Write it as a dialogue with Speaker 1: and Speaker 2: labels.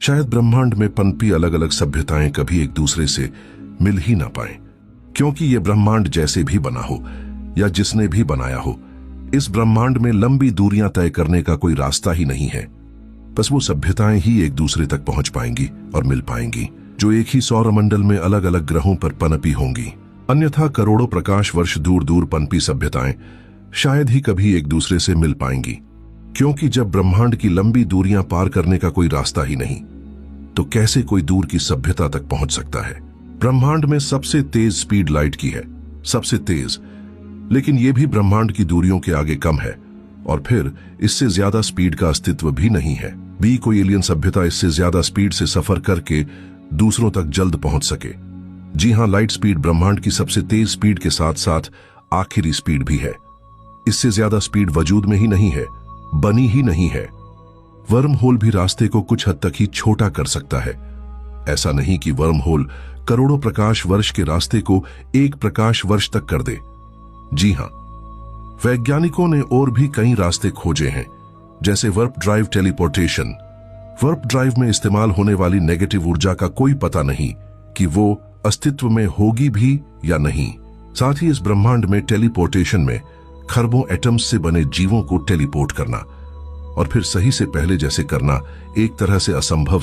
Speaker 1: शायद ब्रह्मांड में पनपी अलग अलग सभ्यताएं कभी एक दूसरे से मिल ही ना पाए, क्योंकि ये ब्रह्मांड जैसे भी बना हो या जिसने भी बनाया हो, इस ब्रह्मांड में लंबी दूरियां तय करने का कोई रास्ता ही नहीं है। बस वो सभ्यताएं ही एक दूसरे तक पहुंच पाएंगी और मिल पाएंगी, जो एक ही सौरमंडल में अलग अलग ग्रहों पर पनपी होंगी। अन्यथा करोड़ों प्रकाश वर्ष दूर दूर पनपी सभ्यताएं शायद ही कभी एक दूसरे से मिल पाएंगी, क्योंकि जब ब्रह्मांड की लंबी दूरियां पार करने का कोई रास्ता ही नहीं, तो कैसे कोई दूर की सभ्यता तक पहुंच सकता है। ब्रह्मांड में सबसे तेज स्पीड लाइट की है, सबसे तेज, लेकिन यह भी ब्रह्मांड की दूरियों के आगे कम है, और फिर इससे ज्यादा स्पीड का अस्तित्व भी नहीं है। कोई एलियन सभ्यता इससे ज्यादा स्पीड से सफर करके दूसरों तक जल्द पहुंच सके। जी हां, लाइट स्पीड ब्रह्मांड की सबसे तेज स्पीड के साथ साथ आखिरी स्पीड भी है। इससे ज्यादा स्पीड वजूद में ही नहीं है, बनी ही नहीं है। वर्म होल भी रास्ते को कुछ हद तक ही छोटा कर सकता है। ऐसा नहीं कि वर्म होल करोड़ों प्रकाश वर्ष के रास्ते को एक प्रकाश वर्ष तक कर दे। जी हां, वैज्ञानिकों ने और भी कई रास्ते खोजे हैं, जैसे वर्प ड्राइव टेलीपोर्टेशन। वर्प ड्राइव में इस्तेमाल होने वाली नेगेटिव ऊर्जा का कोई पता नहीं कि वो अस्तित्व में होगी भी या नहीं। साथ ही इस ब्रह्मांड में टेलीपोर्टेशन में खरबों एटम्स से बने जीवों को टेलीपोर्ट करना और फिर सही से पहले जैसे करना एक तरह से असंभव